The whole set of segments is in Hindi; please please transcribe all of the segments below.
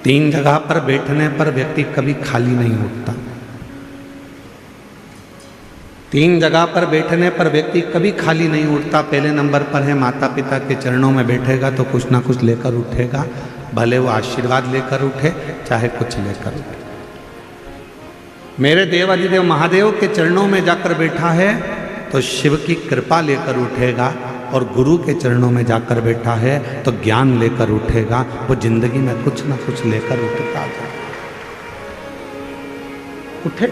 तीन जगह पर बैठने पर व्यक्ति कभी खाली नहीं उठता। तीन जगह पर बैठने पर व्यक्ति कभी खाली नहीं उठता। पहले नंबर पर है माता पिता के चरणों में बैठेगा तो कुछ ना कुछ लेकर उठेगा, भले वो आशीर्वाद लेकर उठे चाहे कुछ लेकर उठे। मेरे देवाधिदेव महादेव के चरणों में जाकर बैठा है तो शिव की कृपा लेकर उठेगा, और गुरु के चरणों में जाकर बैठा है तो ज्ञान लेकर उठेगा। वो जिंदगी में कुछ ना कुछ लेकर उठता जाए, उठे।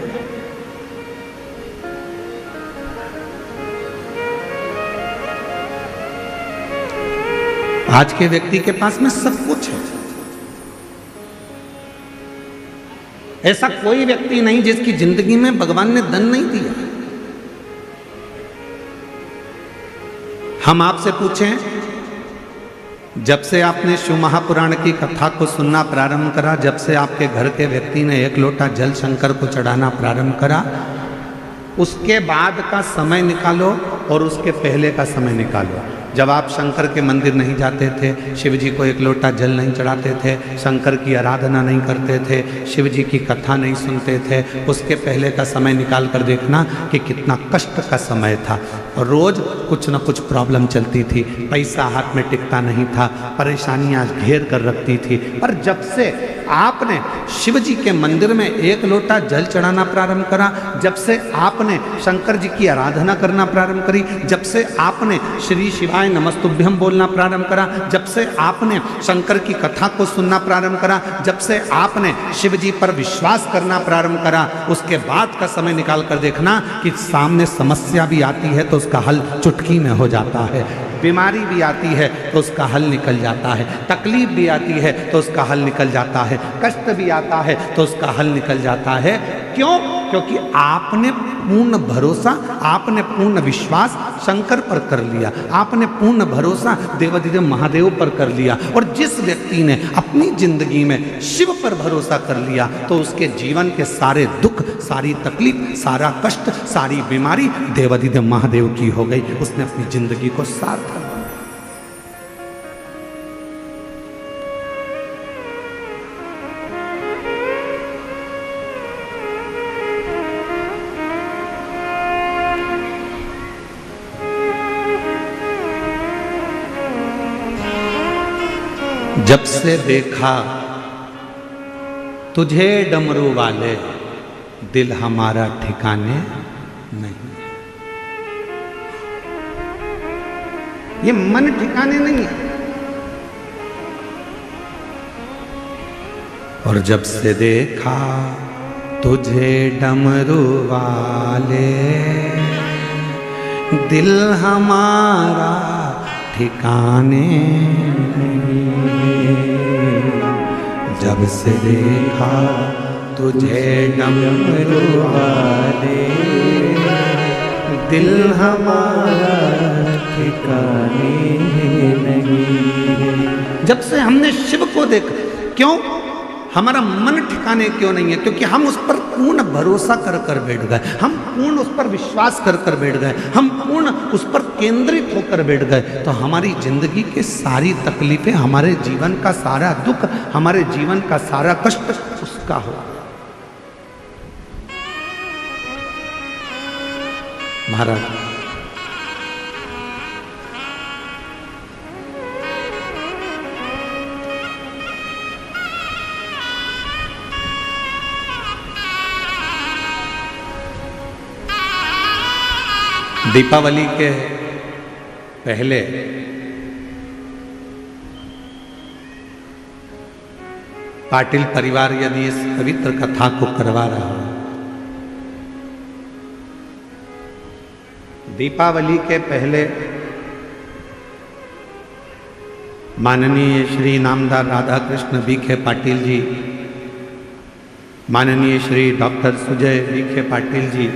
आज के व्यक्ति के पास में सब कुछ है। ऐसा कोई व्यक्ति नहीं जिसकी जिंदगी में भगवान ने धन नहीं दिया। हम आपसे पूछें, जब से आपने शिव महापुराण की कथा को सुनना प्रारंभ करा, जब से आपके घर के व्यक्ति ने एक लोटा जल शंकर को चढ़ाना प्रारंभ करा, उसके बाद का समय निकालो और उसके पहले का समय निकालो। जब आप शंकर के मंदिर नहीं जाते थे, शिव जी को एक लोटा जल नहीं चढ़ाते थे, शंकर की आराधना नहीं करते थे, शिव जी की कथा नहीं सुनते थे, उसके पहले का समय निकाल कर देखना कि कितना कष्ट का समय था। और रोज़ कुछ न कुछ प्रॉब्लम चलती थी, पैसा हाथ में टिकता नहीं था, परेशानियां घेर कर रखती थी। पर जब से आपने शिव जी के मंदिर में एक लोटा जल चढ़ाना प्रारंभ करा, जब से आपने शंकर जी की आराधना करना प्रारंभ करी, जब से आपने श्री शिवाय नमस्तुभ्यम बोलना प्रारंभ करा, जब से आपने शंकर की कथा को सुनना प्रारंभ करा, जब से आपने शिव जी पर विश्वास करना प्रारंभ करा, उसके बाद का समय निकाल कर देखना कि सामने समस्या भी आती है तो उसका हल चुटकी में हो जाता है, बीमारी भी आती है तो उसका हल निकल जाता है, तकलीफ भी आती है तो उसका हल निकल जाता है, कष्ट भी आता है तो उसका हल निकल जाता है। क्यों? क्योंकि आपने पूर्ण भरोसा, आपने पूर्ण विश्वास शंकर पर कर लिया, आपने पूर्ण भरोसा देवाधिदेव महादेव पर कर लिया। और जिस व्यक्ति ने अपनी जिंदगी में शिव पर भरोसा कर लिया तो उसके जीवन के सारे दुख, सारी तकलीफ, सारा कष्ट, सारी बीमारी देवाधिदेव महादेव की हो गई। उसने अपनी जिंदगी को सार्थक बनाया। जब से देखा तुझे डमरू वाले, दिल हमारा ठिकाने नहीं। ये मन ठिकाने नहीं है। और जब से देखा तुझे डमरू वाले, दिल हमारा ठिकाने नहीं। जब से देखा तुझे डमरू वाले, दिल हमारा ठिकाने नहीं। जब से हमने शिव को देखा, क्यों? हमारा मन ठिकाने क्यों नहीं है? क्योंकि हम उस पर पूर्ण भरोसा कर कर बैठ गए, हम पूर्ण उस पर विश्वास कर कर बैठ गए, हम पूर्ण उस पर केंद्रित होकर बैठ गए। तो हमारी जिंदगी के सारी तकलीफें, हमारे जीवन का सारा दुख, हमारे जीवन का सारा कष्ट उसका हो। महाराज दीपावली के पहले पाटिल परिवार यदि इस पवित्र कथा को करवा रहा है, दीपावली के पहले माननीय श्री नामदार राधा कृष्ण बीखे पाटिल जी, माननीय श्री डॉक्टर सुजय बीखे पाटिल जी,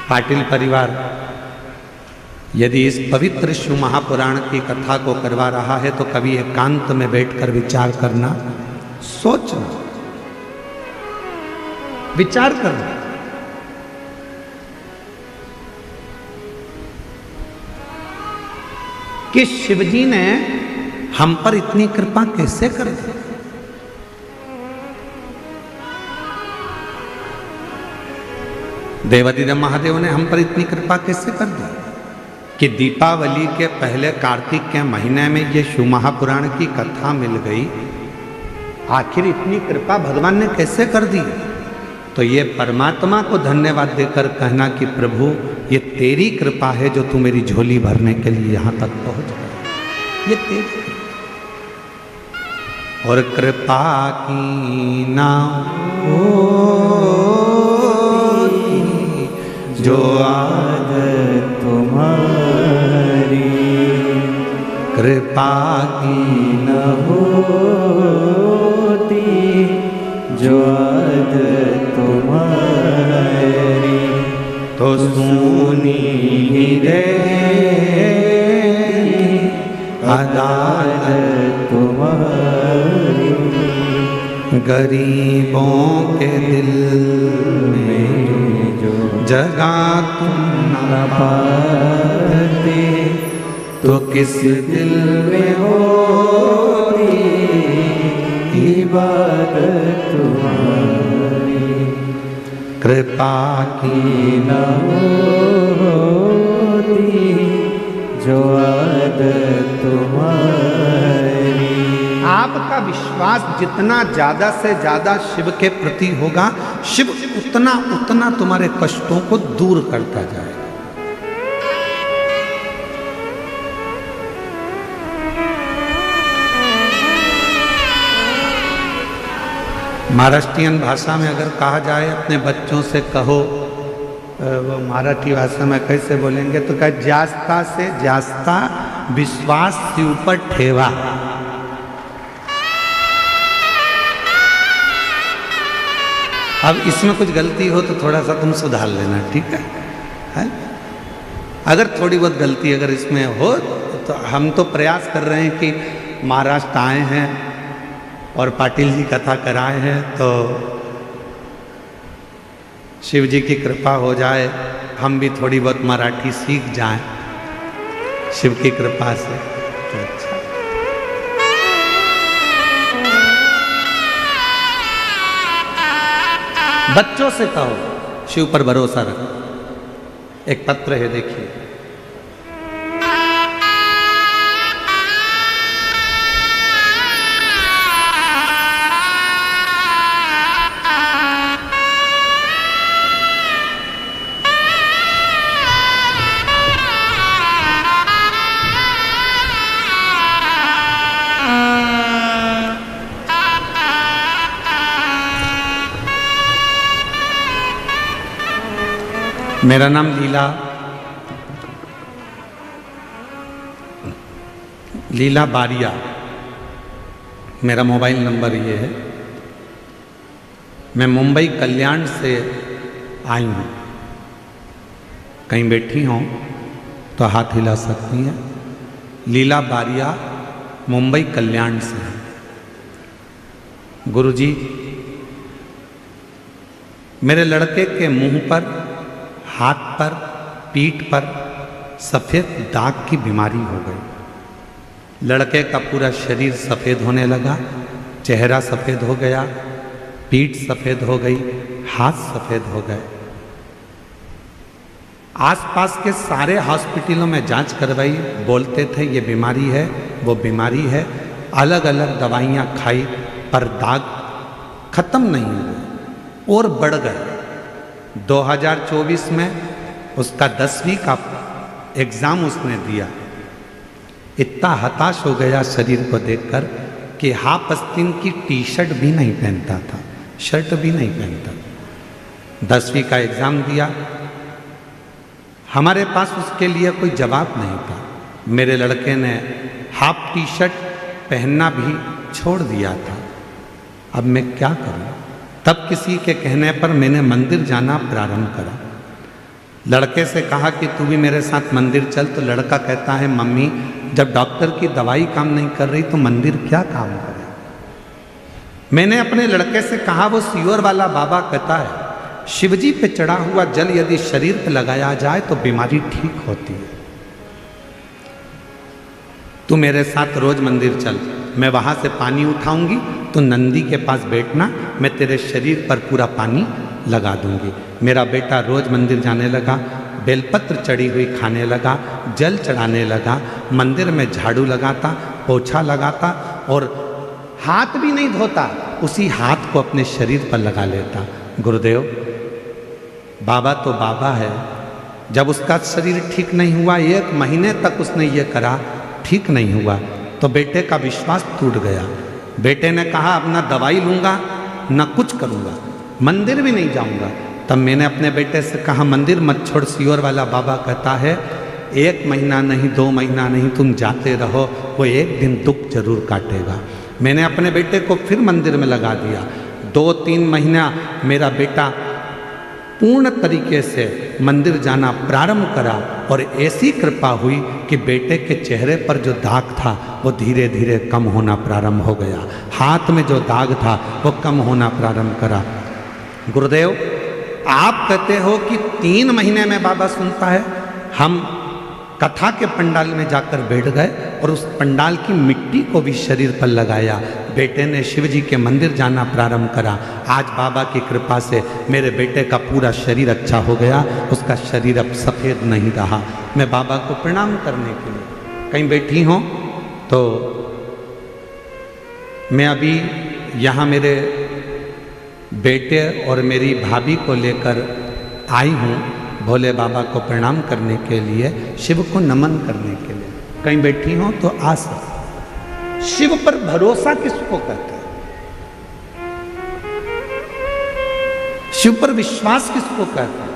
पाटिल परिवार यदि इस पवित्र शिव महापुराण की कथा को करवा रहा है तो कभी एकांत में बैठकर विचार करना, सोचना, विचार करना। कि शिवजी ने हम पर इतनी कृपा कैसे कर दी? देवादिदेव महादेव ने हम पर इतनी कृपा कैसे कर दी कि दीपावली के पहले कार्तिक के महीने में ये शिव महापुराण की कथा मिल गई। आखिर इतनी कृपा भगवान ने कैसे कर दी? तो ये परमात्मा को धन्यवाद देकर कहना कि प्रभु ये तेरी कृपा है जो तू मेरी झोली भरने के लिए यहां तक पहुंच गया। ये तेरी और कृपा की ना हो जो आदत तुम्हारी, कृपा की न होती जो आदत तुम्हारी, तो सुनी ही रे अदालत तुम्हारी, गरीबों के दिल में जो जगह तुम न पाते, तो किस दिल में होती इबादत तुम्हारी, कृपा की न होती जो आदत तुम्हारी। आपका विश्वास जितना ज्यादा से ज्यादा शिव के प्रति होगा, शिव उतना उतना तुम्हारे कष्टों को दूर करता जाएगा। महाराष्ट्रियन भाषा में अगर कहा जाए अपने बच्चों से कहो, वो मराठी भाषा में कैसे बोलेंगे तो क्या, जास्ता से जास्ता विश्वास शिव पर ठेवा। अब इसमें कुछ गलती हो तो थोड़ा सा तुम सुधार लेना, ठीक है? अगर थोड़ी बहुत गलती अगर इसमें हो तो हम तो प्रयास कर रहे हैं कि महाराष्ट्र आए हैं और पाटिल जी कथा कराए हैं, तो शिव जी की कृपा हो जाए हम भी थोड़ी बहुत मराठी सीख जाएं शिव की कृपा से, तो अच्छा। बच्चों से कहो शिव पर भरोसा रखो। एक पत्र है, देखिए। मेरा नाम लीला बारिया, मेरा मोबाइल नंबर ये है। मैं मुंबई कल्याण से आई हूँ। कहीं बैठी हों तो हाथ हिला सकती हैं। लीला बारिया मुंबई कल्याण से। गुरुजी, मेरे लड़के के मुंह पर, हाथ पर, पीठ पर सफ़ेद दाग की बीमारी हो गई। लड़के का पूरा शरीर सफ़ेद होने लगा, चेहरा सफ़ेद हो गया, पीठ सफ़ेद हो गई, हाथ सफ़ेद हो गए। आसपास के सारे हॉस्पिटलों में जांच करवाई, बोलते थे ये बीमारी है, वो बीमारी है। अलग अलग दवाइयाँ खाई पर दाग खत्म नहीं हुए और बढ़ गए। 2024 में उसका 10वीं का एग्ज़ाम उसने दिया। इतना हताश हो गया शरीर को देखकर कि हाफ आस्तीन की टी शर्ट भी नहीं पहनता था, शर्ट भी नहीं पहनता। 10वीं का एग्ज़ाम दिया। हमारे पास उसके लिए कोई जवाब नहीं था। मेरे लड़के ने हाफ टी शर्ट पहनना भी छोड़ दिया था। अब मैं क्या करूं? तब किसी के कहने पर मैंने मंदिर जाना प्रारंभ करा। लड़के से कहा कि तू भी मेरे साथ मंदिर चल, तो लड़का कहता है मम्मी जब डॉक्टर की दवाई काम नहीं कर रही तो मंदिर क्या काम करे। मैंने अपने लड़के से कहा वो सियोर वाला बाबा कहता है शिवजी पे चढ़ा हुआ जल यदि शरीर पे लगाया जाए तो बीमारी ठीक होती है। तू मेरे साथ रोज मंदिर चल, मैं वहाँ से पानी उठाऊंगी, तो नंदी के पास बैठना, मैं तेरे शरीर पर पूरा पानी लगा दूंगी। मेरा बेटा रोज मंदिर जाने लगा, बेलपत्र चढ़ी हुई खाने लगा, जल चढ़ाने लगा, मंदिर में झाड़ू लगाता, पोछा लगाता और हाथ भी नहीं धोता, उसी हाथ को अपने शरीर पर लगा लेता। गुरुदेव, बाबा तो बाबा है, जब उसका शरीर ठीक नहीं हुआ, 1 महीने तक उसने ये करा, ठीक नहीं हुआ, तो बेटे का विश्वास टूट गया। बेटे ने कहा अब ना दवाई लूँगा ना कुछ करूँगा, मंदिर भी नहीं जाऊँगा। तब मैंने अपने बेटे से कहा मंदिर मत छोड़, सियोर वाला बाबा कहता है 1 महीना नहीं 2 महीना नहीं तुम जाते रहो, वो एक दिन दुख जरूर काटेगा। मैंने अपने बेटे को फिर मंदिर में लगा दिया। 2-3 महीना मेरा बेटा पूर्ण तरीके से मंदिर जाना प्रारंभ करा और ऐसी कृपा हुई कि बेटे के चेहरे पर जो दाग था वो धीरे धीरे कम होना प्रारंभ हो गया, हाथ में जो दाग था वो कम होना प्रारंभ करा। गुरुदेव, आप कहते हो कि 3 महीने में बाबा सुनता है। हम कथा के पंडाल में जाकर बैठ गए और उस पंडाल की मिट्टी को भी शरीर पर लगाया। बेटे ने शिव जी के मंदिर जाना प्रारंभ करा। आज बाबा की कृपा से मेरे बेटे का पूरा शरीर अच्छा हो गया, उसका शरीर अब सफ़ेद नहीं रहा। मैं बाबा को प्रणाम करने के लिए कहीं बैठी हूँ तो मैं अभी यहाँ मेरे बेटे और मेरी भाभी को लेकर आई हूँ भोले बाबा को प्रणाम करने के लिए, शिव को नमन करने के लिए। कहीं बैठी हो तो आ सकते। शिव पर भरोसा किसको कहते हैं? शिव पर विश्वास किसको कहते हैं?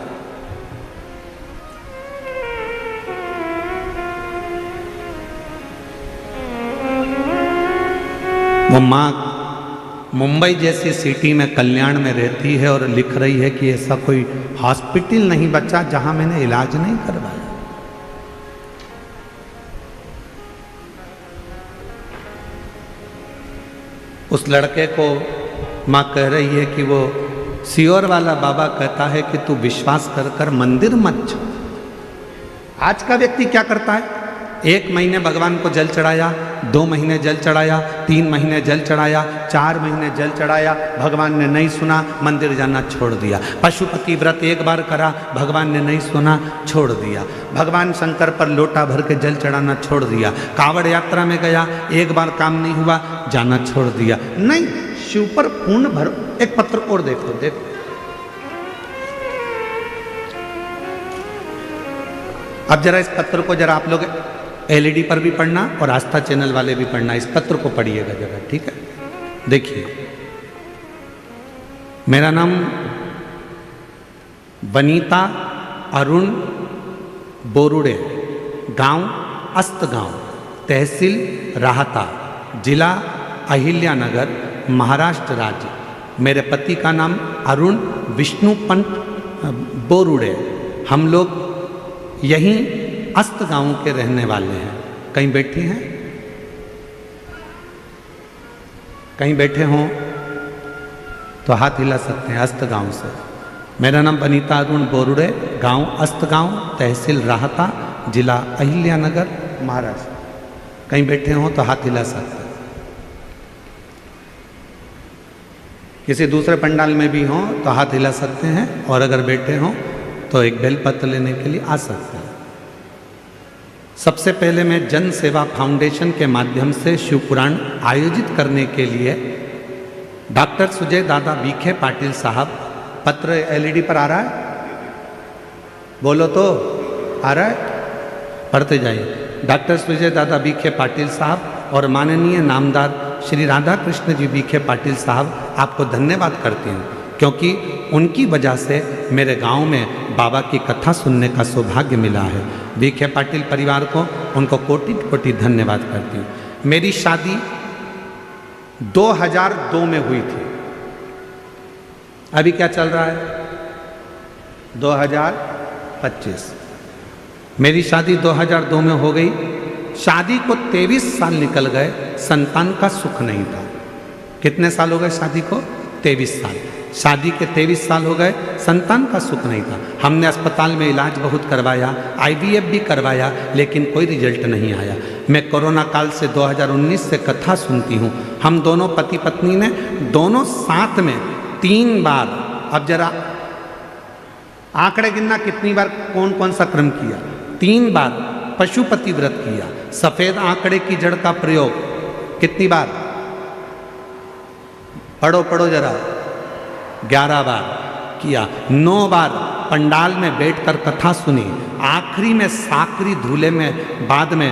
वो माँ मुंबई जैसी सिटी में कल्याण में रहती है और लिख रही है कि ऐसा कोई हॉस्पिटल नहीं बचा जहां मैंने इलाज नहीं करवाया। उस लड़के को माँ कह रही है कि वो सियोर वाला बाबा कहता है कि तू विश्वास कर कर मंदिर मत छोड़। आज का व्यक्ति क्या करता है? 1 महीने भगवान को जल चढ़ाया, 2 महीने जल चढ़ाया, 3 महीने जल चढ़ाया, 4 महीने जल चढ़ाया, भगवान ने नहीं सुना, मंदिर जाना छोड़ दिया। पशुपति व्रत 1 बार करा, भगवान ने नहीं सुना, छोड़ दिया। भगवान शंकर पर लोटा भर के जल चढ़ाना छोड़ दिया। कावड़ यात्रा में गया, 1 बार काम नहीं हुआ, जाना छोड़ दिया। नहीं, शिव पर पूर्ण भरो। एक पत्र और देखो, देखो अब जरा इस पत्र को जरा आप लोग LED पर भी पढ़ना और आस्था चैनल वाले भी पढ़ना। इस पत्र को पढ़िएगा जरा, ठीक है? देखिए, मेरा नाम वनीता अरुण बोरुड़े, गांव अस्तगांव, तहसील राहता, जिला अहिल्यानगर, महाराष्ट्र राज्य। मेरे पति का नाम अरुण विष्णुपंत बोरुड़े। हम लोग यहीं अस्त गांव के रहने वाले हैं। कहीं बैठे हैं? कहीं बैठे हों तो हाथ हिला सकते हैं। अस्त गांव से। मेरा नाम वनीता अरुण बोरुड़े, गांव अस्त गांव, तहसील राहता, जिला अहिल्यानगर, महाराष्ट्र। कहीं बैठे हों तो हाथ हिला सकते हैं। किसी दूसरे पंडाल में भी हों तो हाथ हिला सकते हैं, और अगर बैठे हों तो एक बेलपत्र लेने के लिए आ सकते हैं। सबसे पहले मैं जन सेवा फाउंडेशन के माध्यम से शिव पुराण आयोजित करने के लिए डॉक्टर सुजय दादा विखे पाटिल साहब, पत्र LED पर आ रहा है? बोलो तो, आ रहा है? पढ़ते जाइए। डॉक्टर सुजय दादा विखे पाटिल साहब और माननीय नामदार श्री राधा कृष्ण जी विखे पाटिल साहब, आपको धन्यवाद करती हूँ, क्योंकि उनकी वजह से मेरे गांव में बाबा की कथा सुनने का सौभाग्य मिला है। विखे पाटिल परिवार को, उनको कोटि कोटि धन्यवाद करती हूँ। मेरी शादी 2002 में हुई थी। अभी क्या चल रहा है? 2025। मेरी शादी 2002 में हो गई। शादी को 23 साल निकल गए, संतान का सुख नहीं था। कितने साल हो गए शादी को? 23 साल। शादी के 23 साल हो गए, संतान का सुख नहीं था। हमने अस्पताल में इलाज बहुत करवाया, IVF भी करवाया, लेकिन कोई रिजल्ट नहीं आया। मैं कोरोना काल से 2019 से कथा सुनती हूँ। हम दोनों पति पत्नी ने दोनों साथ में 3 बार, अब जरा आंकड़े गिनना कितनी बार कौन कौन सा क्रम किया। 3 बार पशुपति व्रत किया। सफेद आंकड़े की जड़ का प्रयोग कितनी बार? पढ़ो जरा। 11 बार किया। 9 बार पंडाल में बैठकर कथा सुनी। आखिरी में साकरी धूले में बाद में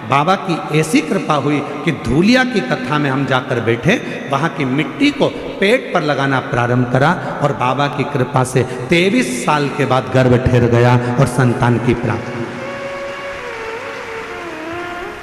बाबा की ऐसी कृपा हुई कि धूलिया की कथा में हम जाकर बैठे, वहाँ की मिट्टी को पेट पर लगाना प्रारंभ करा और बाबा की कृपा से 23 साल के बाद गर्भ ठहर गया और संतान की प्राप्ति।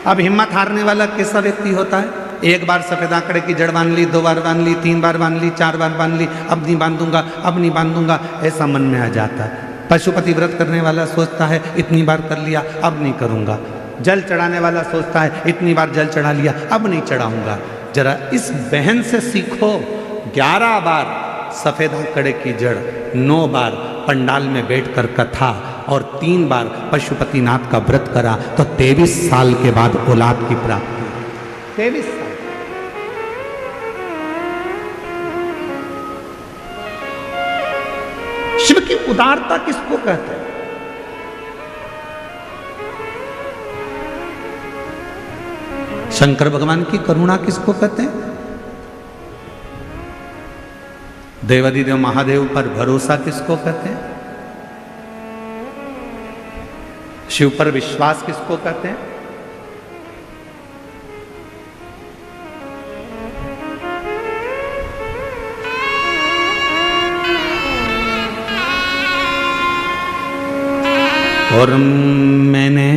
अब हिम्मत हारने वाला कैसा व्यक्ति होता है? 1 बार सफेद आंकड़े की जड़ बांध ली, 2 बार बांध ली, 3 बार बांध ली, 4 बार बांध ली, अब नहीं बांधूंगा, अब नहीं बांधूंगा, ऐसा मन में आ जाता है। पशुपति व्रत करने वाला सोचता है इतनी बार कर लिया, अब नहीं करूंगा। जल चढ़ाने वाला सोचता है इतनी बार जल चढ़ा लिया, अब नहीं चढ़ाऊंगा। जरा इस बहन से सीखो। 11 बार सफेद आंकड़े की जड़, 9 बार पंडाल में बैठकर कथा और 3 बार पशुपतिनाथ का व्रत करा तो 23 साल के बाद औलाद की प्राप्ति। 23 साल। शिव की उदारता किसको कहते हैं? शंकर भगवान की करुणा किसको कहते हैं? देवादिदेव महादेव पर भरोसा किसको कहते हैं? शिव पर विश्वास किसको कहते हैं? और मैंने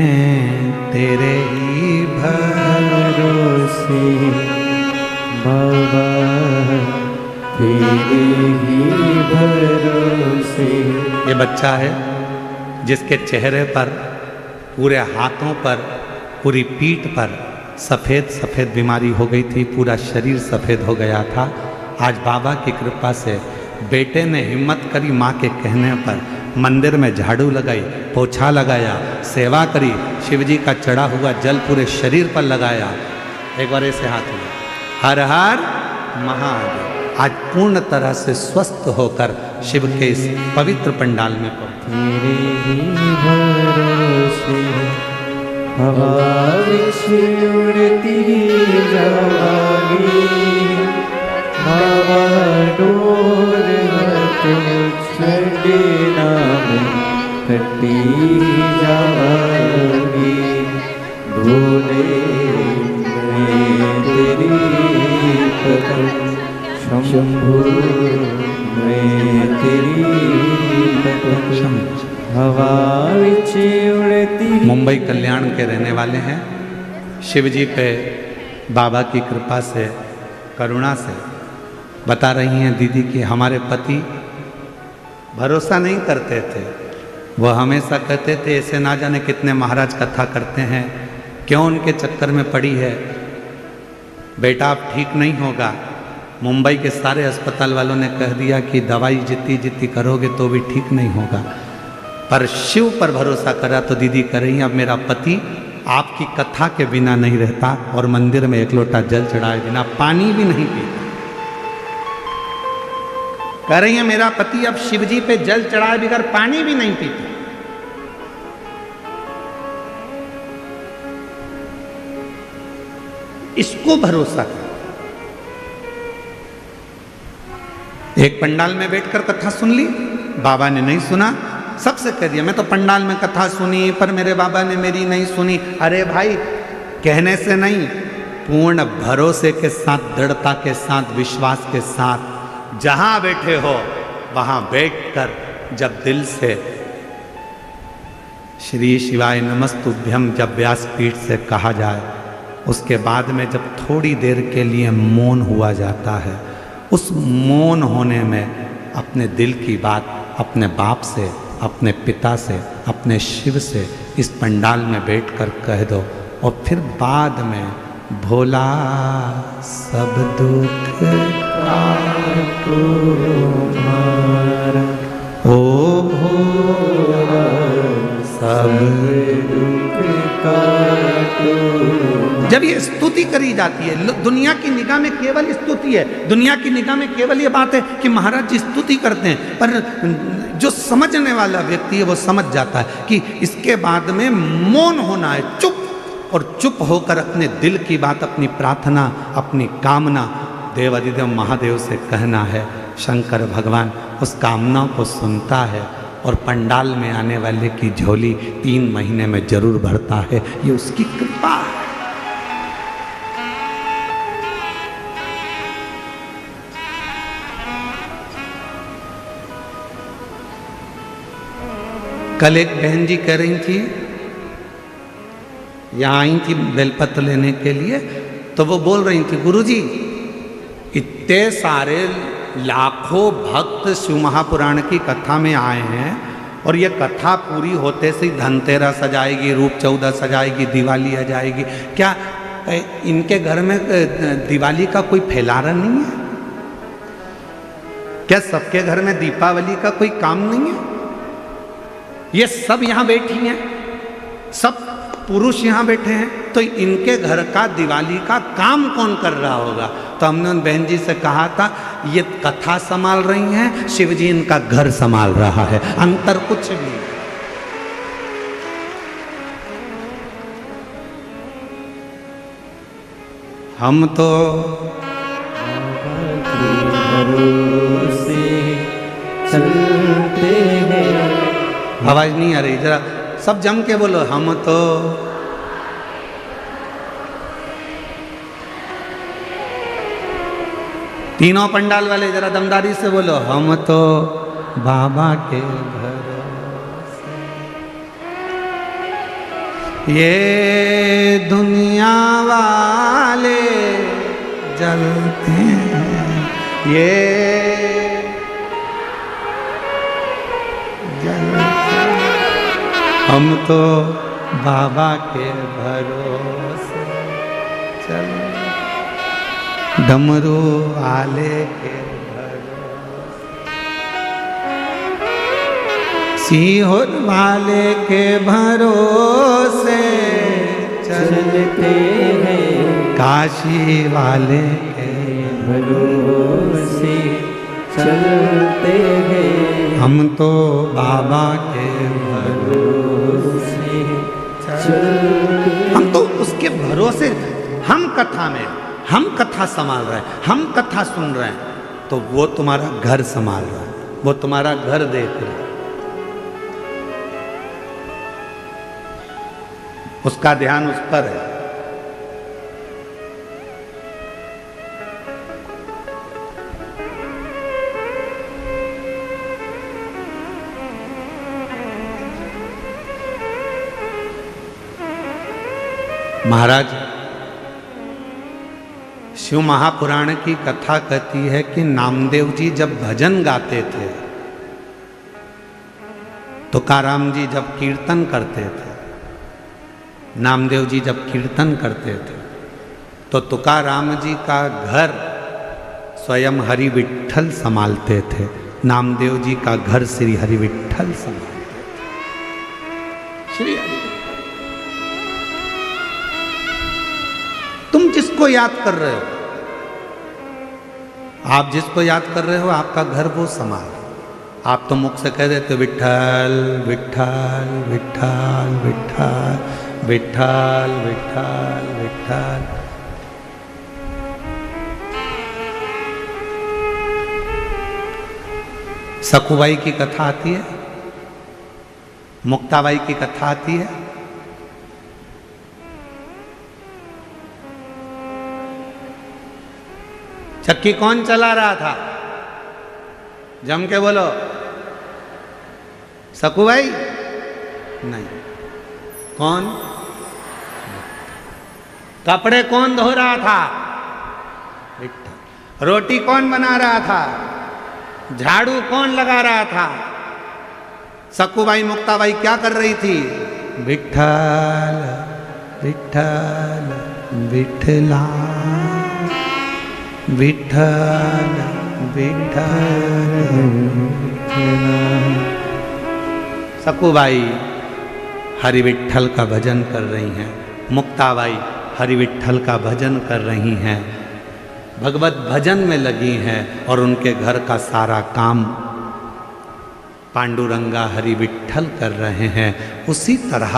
तेरे ही भरोसे बाबा, तेरे ही भरोसे। ये बच्चा है जिसके चेहरे पर, पूरे हाथों पर, पूरी पीठ पर सफ़ेद सफ़ेद बीमारी हो गई थी, पूरा शरीर सफ़ेद हो गया था। आज बाबा की कृपा से बेटे ने हिम्मत करी, माँ के कहने पर मंदिर में झाड़ू लगाई, पोछा लगाया, सेवा करी, शिवजी का चढ़ा हुआ जल पूरे शरीर पर लगाया। एक बार ऐसे हाथ में हर हर महादेव। आज पूर्ण तरह से स्वस्थ होकर शिव के इस पवित्र पंडाल में कटी जाओगी भोले तेरी पकड़, शंभु में तेरी पकड़, हवा विच उड़ती। मुंबई कल्याण के रहने वाले हैं। शिव जी पे बाबा की कृपा से, करुणा से बता रही हैं दीदी कि हमारे पति भरोसा नहीं करते थे। वह हमेशा कहते थे ऐसे ना जाने कितने महाराज कथा करते हैं, क्यों उनके चक्कर में पड़ी है, बेटा अब ठीक नहीं होगा। मुंबई के सारे अस्पताल वालों ने कह दिया कि दवाई जितनी जितनी करोगे तो भी ठीक नहीं होगा, पर शिव पर भरोसा करा तो दीदी कह रही हैं अब मेरा पति आपकी कथा के बिना नहीं रहता और मंदिर में 1 लोटा जल चढ़ाए बिना पानी भी नहीं पीता। कह रही है मेरा पति अब शिवजी पे जल चढ़ाए बगैर पानी भी नहीं पीता। इसको भरोसा कर। एक पंडाल में बैठकर कथा सुन ली, बाबा ने नहीं सुना, सबसे कह दिया मैं तो पंडाल में कथा सुनी पर मेरे बाबा ने मेरी नहीं सुनी। अरे भाई, कहने से नहीं, पूर्ण भरोसे के साथ, दृढ़ता के साथ, विश्वास के साथ जहां बैठे हो वहां बैठकर जब दिल से श्री शिवाय नमस्तुभ्यम जब व्यासपीठ से कहा जाए, उसके बाद में जब थोड़ी देर के लिए मौन हुआ जाता है, उस मौन होने में अपने दिल की बात अपने बाप से, अपने पिता से, अपने शिव से इस पंडाल में बैठकर कह दो और फिर बाद में भोला सब दुख काटो मारा, ओ भोला सब दुख काटो। जब ये स्तुति करी जाती है, दुनिया की निगाह में केवल स्तुति है, दुनिया की निगाह में केवल ये बात है कि महाराज जी स्तुति करते हैं, पर जो समझने वाला व्यक्ति है वो समझ जाता है कि इसके बाद में मौन होना है, चुप, और चुप होकर अपने दिल की बात, अपनी प्रार्थना, अपनी कामना देवाधिदेव महादेव से कहना है। शंकर भगवान उस कामना को सुनता है और पंडाल में आने वाले की झोली 3 महीने में जरूर भरता है। ये उसकी कृपा है। कल एक बहन जी कह रही थी, यहाँ आई थी बेलपत्र लेने के लिए, तो वो बोल रही थी गुरुजी इतने सारे लाखों भक्त शिव महापुराण की कथा में आए हैं और ये कथा पूरी होते से धनतेरस आ जाएगी, रूप चौदस आ जाएगी, दिवाली आ जाएगी, क्या इनके घर में दिवाली का कोई फैलारा नहीं है? क्या सबके घर में दीपावली का कोई काम नहीं है? ये सब यहाँ बैठी हैं, सब पुरुष यहाँ बैठे हैं, तो इनके घर का दिवाली का काम कौन कर रहा होगा? तो हमने उन बहन जी से कहा था ये कथा संभाल रही हैं, शिव जी इनका घर संभाल रहा है, अंतर कुछ भी नहीं। हम तो भरोसे चलते हैं। आवाज नहीं आ रही, जरा सब जम के बोलो, हम तो तीनों पंडाल वाले जरा दमदारी से बोलो, हम तो बाबा के भरोसे। ये दुनिया वाले जलते हैं, ये जलते हैं, हम तो बाबा के भरोसे चल, डमरू वाले के भरोसे, सीहोर वाले के भरोसे चलते हैं, काशी वाले के भरोसे चलते हैं, हम तो बाबा के भरोसे चलते। हम तो उसके भरोसे, हम कथा में, हम कथा संभाल रहे हैं, हम कथा सुन रहे हैं, तो वो तुम्हारा घर संभाल रहा है, वो तुम्हारा घर देख रहा है, उसका ध्यान उस पर है। महाराज शिव महापुराण की कथा कहती है कि नामदेव जी जब भजन गाते थे, तुकाराम जी जब कीर्तन करते थे, नामदेव जी जब कीर्तन करते थे, तो तुकाराम जी का घर स्वयं हरि विठ्ठल संभालते थे, नामदेव जी का घर श्री हरि विठ्ठल संभालते थे। श्री हरि, तुम जिसको याद कर रहे हो, आप जिसको याद कर रहे हो, आपका घर वो संभाल। आप तो मुख से कह देते हो विठ्ठल विठ्ठल विठ्ठल विठ्ठल विठ्ठल विठ्ठल विठ्ठल। सखुबाई की कथा आती है, मुक्ताबाई की कथा आती है, चक्की कौन चला रहा था? जम के बोलो, सखुबाई? नहीं। कौन? कपड़े कौन धो रहा था? विठ्ठल। रोटी कौन बना रहा था? झाड़ू कौन लगा रहा था? सखुबाई मुक्ताबाई क्या कर रही थी? विठ्ठल। विठ्ठल विठला विठ्ठल विठ्ठल। सकूबाई हरि विठ्ठल का भजन कर रही हैं, मुक्ताबाई हरि विठ्ठल का भजन कर रही हैं, भगवत भजन में लगी हैं और उनके घर का सारा काम पांडुरंगा हरि विठ्ठल कर रहे हैं। उसी तरह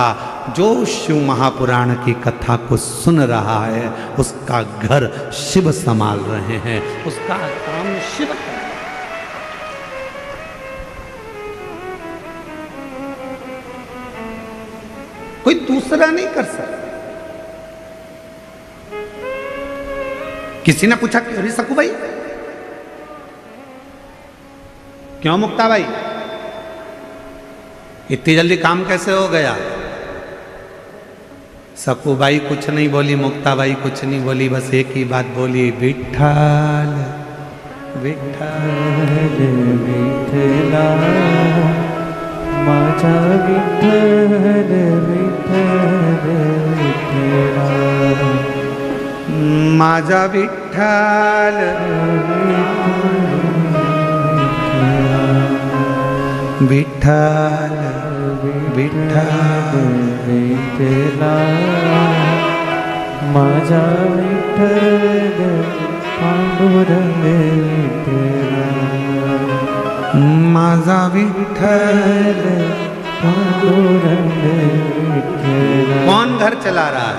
जो शिव महापुराण की कथा को सुन रहा है उसका घर शिव संभाल रहे हैं, उसका काम शिव कर रहे हैं। कोई दूसरा नहीं कर सकता। किसी ने पूछा क्यों सकू भाई, क्यों मुक्ता भाई, इतनी जल्दी काम कैसे हो गया? सकूबाई कुछ नहीं बोली, मुक्ताबाई कुछ नहीं बोली, बस एक ही बात बोली, विठ्ठल विठ्ठल विठला माझा विठ्ठल विठ्ठल विठला माझा विठ्ठल विठ्ठल विठ्ठल विठला माझा विठ्ठल पांडुरंग विठला माझा विठ्ठल पांडुरंग विठला। कौन घर चला रहा है?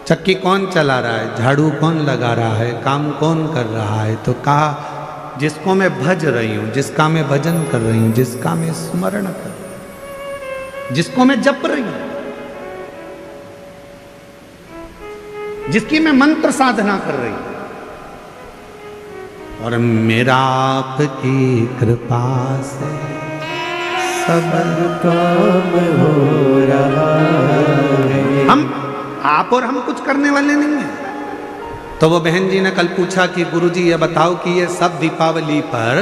चक्की कौन चला रहा है? झाड़ू कौन लगा रहा है? काम कौन कर रहा है? तो कहा जिसको मैं भज रही हूं, जिसका मैं भजन कर रही हूं, जिसका मैं स्मरण कर रही हूं, जिसको मैं जप रही हूं, जिसकी मैं मंत्र साधना कर रही हूं, और मेरा आपकी कृपा से सब काम हो रहा है। हम आप और हम कुछ करने वाले नहीं हैं। तो वो बहन जी ने कल पूछा कि गुरुजी ये बताओ कि ये सब दीपावली पर,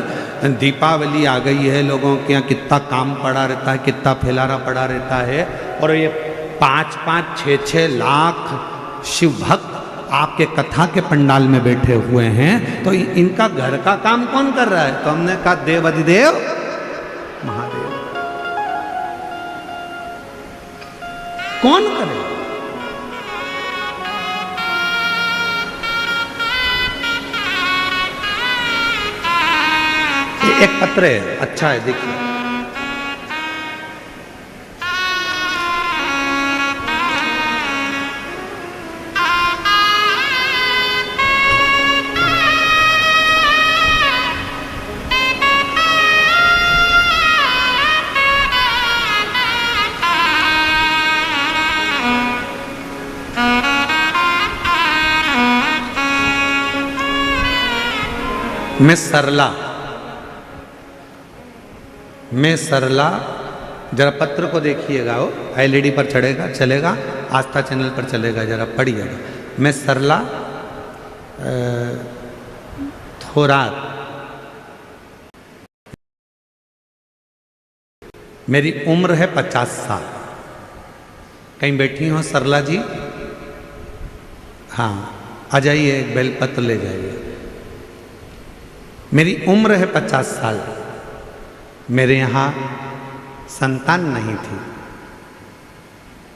दीपावली आ गई है, लोगों के यहाँ कितना काम पड़ा रहता है, कितना फैलारा पड़ा रहता है, और ये 5-5, 6-6 लाख शिव भक्त आपके कथा के पंडाल में बैठे हुए हैं, तो इनका घर का काम कौन कर रहा है? तो हमने कहा देव अधिदेव महादेव। कौन करे? एक पत्र है, अच्छा है, देखिए। मैं सरला, जरा पत्र को देखिएगा, वो एलईडी पर चलेगा, आस्था चैनल पर चलेगा, जरा पढ़िएगा। मैं सरला थोरात, मेरी उम्र है 50 साल। कहीं बैठी हो सरला जी? हाँ, आ जाइए, एक बेलपत्र ले जाइए। मेरी उम्र है 50 साल। मेरे यहाँ संतान नहीं थी।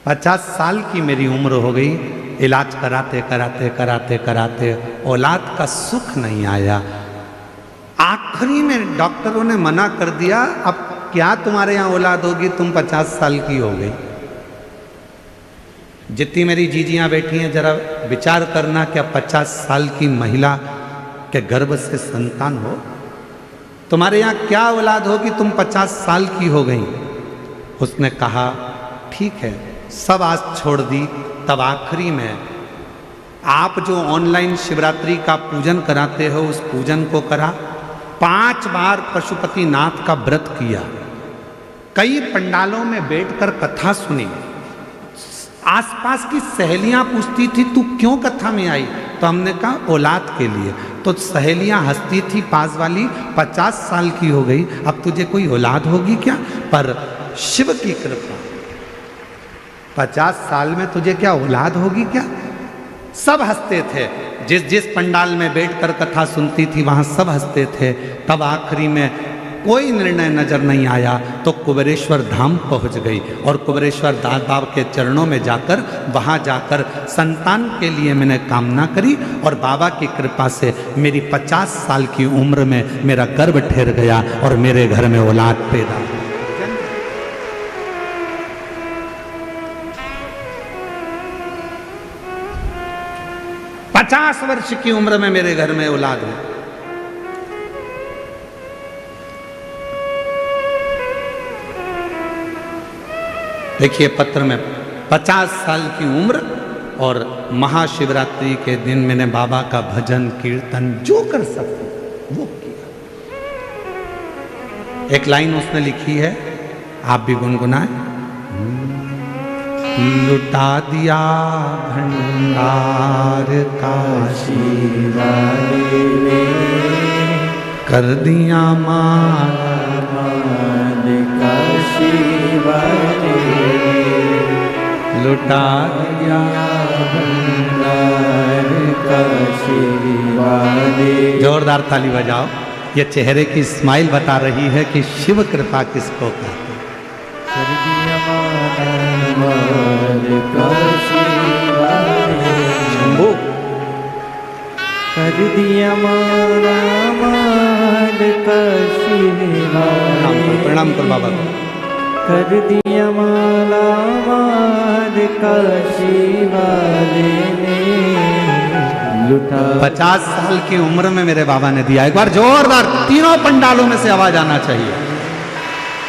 50 साल की मेरी उम्र हो गई, इलाज कराते कराते कराते कराते औलाद का सुख नहीं आया। आखिरी में डॉक्टरों ने मना कर दिया, अब क्या तुम्हारे यहाँ औलाद होगी, तुम 50 साल की हो गई। जितनी मेरी जीजियाँ बैठी हैं, जरा विचार करना, क्या 50 साल की महिला के गर्भ से संतान हो? तुम्हारे यहाँ क्या औलाद होगी, तुम 50 साल की हो गई। उसने कहा ठीक है, सब आस छोड़ दी। तब आखिरी में आप जो ऑनलाइन शिवरात्रि का पूजन कराते हो, उस पूजन को करा। 5 बार पशुपति नाथ का व्रत किया, कई पंडालों में बैठकर कथा सुनी। आसपास की सहेलियां पूछती थी तू क्यों कथा में आई, तो हमने कहा औलाद के लिए। तो सहेलियां हंसती थी पास वाली, 50 साल की हो गई, अब तुझे कोई औलाद होगी क्या? पर शिव की कृपा, 50 साल में तुझे क्या औलाद होगी क्या? सब हंसते थे, जिस जिस पंडाल में बैठकर कथा सुनती थी वहां सब हंसते थे। तब आखिरी में कोई निर्णय नजर नहीं आया तो कुबेरेश्वर धाम पहुंच गई और कुबेरेश्वर दास बाबा के चरणों में जाकर वहां जाकर संतान के लिए मैंने कामना करी और बाबा की कृपा से मेरी 50 साल की उम्र में मेरा गर्भ ठहर गया और मेरे घर में औलाद पैदा हुई। 50 वर्ष की उम्र में मेरे घर में औलाद हुई। देखिए पत्र में 50 साल की उम्र और महाशिवरात्रि के दिन मैंने बाबा का भजन कीर्तन जो कर सकते वो किया। एक लाइन उसने लिखी है, आप भी गुनगुनाएं। लुटा दिया भंडार काशी वाले ने, कर दिया माला माल काशी वाले ने, लुटा दिया भंडार काशी वाले। जोरदार ताली बजाओ, ये चेहरे की स्माइल बता रही है कि शिव कृपा किसको कहते। कर दिया माल काशी वाले, शंभू कर दिया माला माल काशी वाले, प्रणाम कर बाबा को। कर दिया माला माल काशी वाले ने, लुटा 50 साल की उम्र में मेरे बाबा ने दिया। एक बार जोरदार तीनों पंडालों में से आवाज आना चाहिए।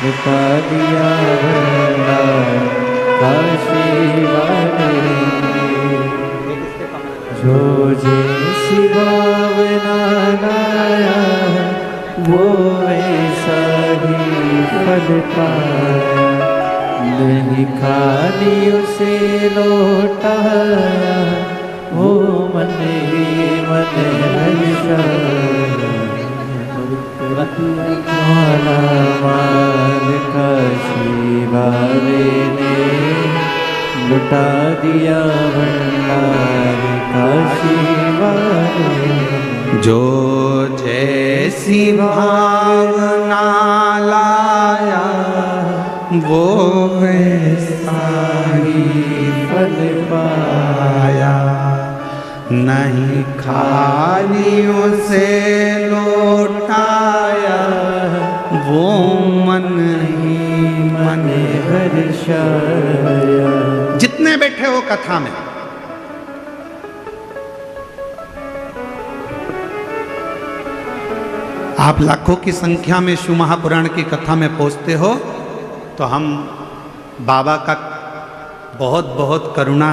लुटा दिया भंडार काशी वाले ने, जो जैसी भावना लाया वो वैसा ही फल पाया, नहीं खाली उसे लौटाया वो मन ही मन हर्षाया। माला माल काशी वाले ने, लुटा दिया भंडार काशी वाले। जो जैसी भावना लाया वो वैसा ही फल पाया, नहीं खाली उसे लौटाया वो मन ही मन हर्षाया। जितने बैठे हो कथा में, आप लाखों की संख्या में शिव महापुराण की कथा में पहुंचते हो तो हम बाबा का बहुत बहुत करुणा,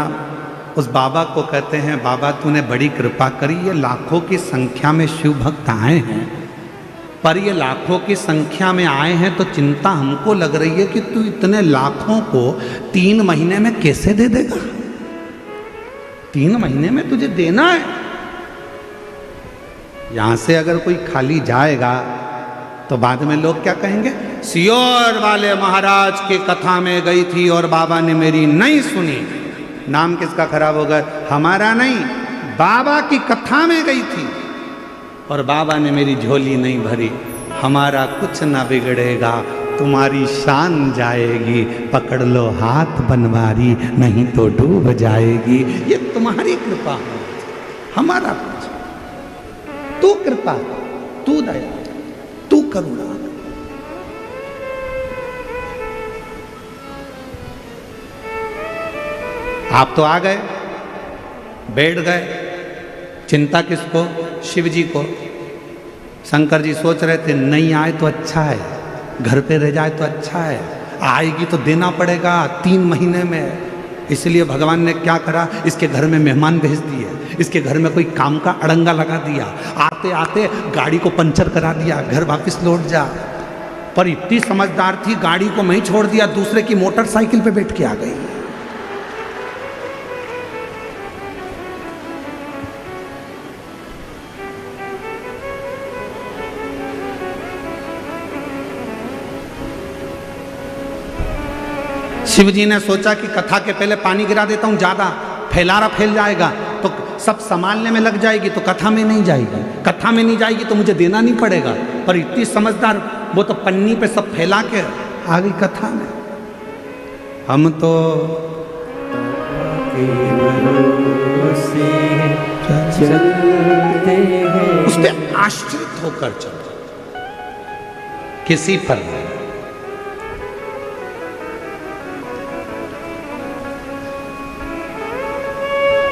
उस बाबा को कहते हैं बाबा तूने बड़ी कृपा करी। ये लाखों की संख्या में शिव भक्त आए हैं, पर ये लाखों की संख्या में आए हैं तो चिंता हमको लग रही है कि तू इतने लाखों को 3 महीने में कैसे दे देगा। 3 महीने में तुझे देना है। यहां से अगर कोई खाली जाएगा तो बाद में लोग क्या कहेंगे, सियोर वाले महाराज की कथा में गई थी और बाबा ने मेरी नहीं सुनी। नाम किसका खराब होगा? हमारा नहीं, बाबा की कथा में गई थी और बाबा ने मेरी झोली नहीं भरी। हमारा कुछ ना बिगड़ेगा, तुम्हारी शान जाएगी, पकड़ लो हाथ बनवारी नहीं तो डूब जाएगी। ये तुम्हारी कृपा है, हमारा कुछ। तू कृपा, तू दया, तू करुणा। आप तो आ गए, बैठ गए, चिंता किसको? शिव जी को। शंकर जी सोच रहे थे नहीं आए तो अच्छा है, घर पे रह जाए तो अच्छा है, आएगी तो देना पड़ेगा 3 महीने में। इसलिए भगवान ने क्या करा, इसके घर में मेहमान भेज दिए, इसके घर में कोई काम का अड़ंगा लगा दिया, आते आते गाड़ी को पंचर करा दिया, घर वापस लौट जा। पर इतनी समझदार थी, गाड़ी को मैं ही छोड़ दिया, दूसरे की मोटरसाइकिल पे बैठ के आ गई। शिव जी ने सोचा कि कथा के पहले पानी गिरा देता हूं, ज्यादा फैलारा फैल जाएगा तो सब संभालने में लग जाएगी, तो कथा में नहीं जाएगी, कथा में नहीं जाएगी तो मुझे देना नहीं पड़ेगा। पर इतनी समझदार, वो तो पन्नी पे सब फैला के आ गई कथा में। हम तो चलते हैं, उस पर आश्रित होकर चलते, किसी पर नहीं।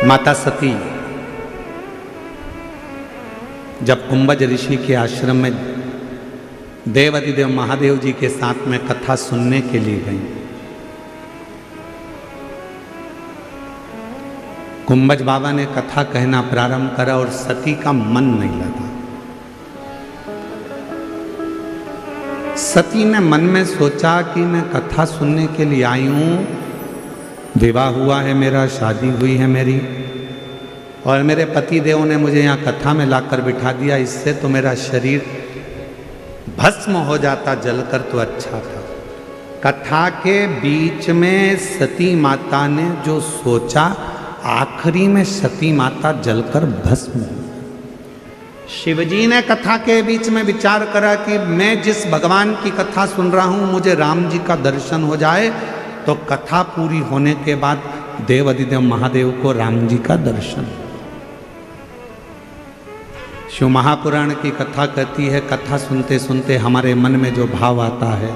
माता सती जब कुंभज ऋषि के आश्रम में देवाधिदेव महादेव जी के साथ में कथा सुनने के लिए गई, कुंभज बाबा ने कथा कहना प्रारंभ करा और सती का मन नहीं लगा। सती ने मन में सोचा कि मैं कथा सुनने के लिए आई हूं, विवाह हुआ है मेरा, शादी हुई है मेरी, और मेरे पति देव ने मुझे यहाँ कथा में लाकर बिठा दिया, इससे तो मेरा शरीर भस्म हो जाता जलकर तो अच्छा था। कथा के बीच में सती माता ने जो सोचा, आखिरी में सती माता जलकर भस्म हो। शिवजी ने कथा के बीच में विचार करा कि मैं जिस भगवान की कथा सुन रहा हूं, मुझे राम जी का दर्शन हो जाए, तो कथा पूरी होने के बाद देवाधिदेव महादेव को राम जी का दर्शन। शिव महापुराण की कथा कहती है, कथा सुनते सुनते हमारे मन में जो भाव आता है,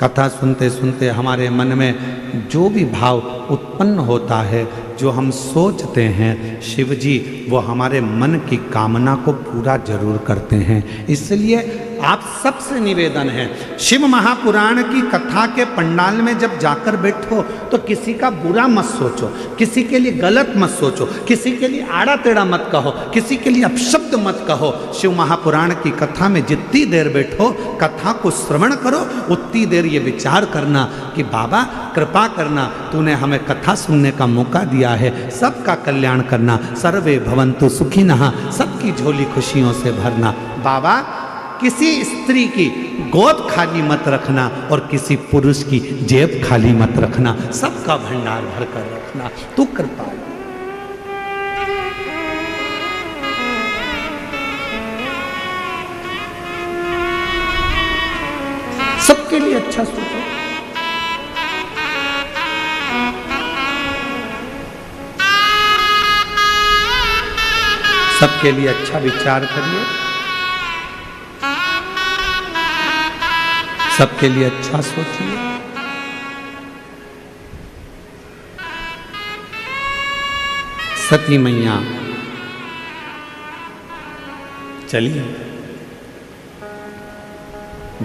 कथा सुनते सुनते हमारे मन में जो भी भाव उत्पन्न होता है, जो हम सोचते हैं, शिव जी वो हमारे मन की कामना को पूरा जरूर करते हैं। इसलिए आप सबसे निवेदन है, शिव महापुराण की कथा के पंडाल में जब जाकर बैठो तो किसी का बुरा मत सोचो, किसी के लिए गलत मत सोचो, किसी के लिए आड़ा टेढ़ा मत कहो, किसी के लिए अपशब्द मत कहो। शिव महापुराण की कथा में जितनी देर बैठो, कथा को श्रवण करो, उतनी देर ये विचार करना कि बाबा कृपा करना, तूने हमें कथा सुनने का मौका दिया है, सबका कल्याण करना, सर्वे भवन्तु सुखिनः, सबकी झोली खुशियों से भरना। बाबा किसी स्त्री की गोद खाली मत रखना और किसी पुरुष की जेब खाली मत रखना, सबका भंडार भर कर रखना, तू कृपा। सबके लिए अच्छा सोचो, सबके लिए अच्छा विचार करिए, सबके लिए अच्छा सोचिए। सती मैया चलिए,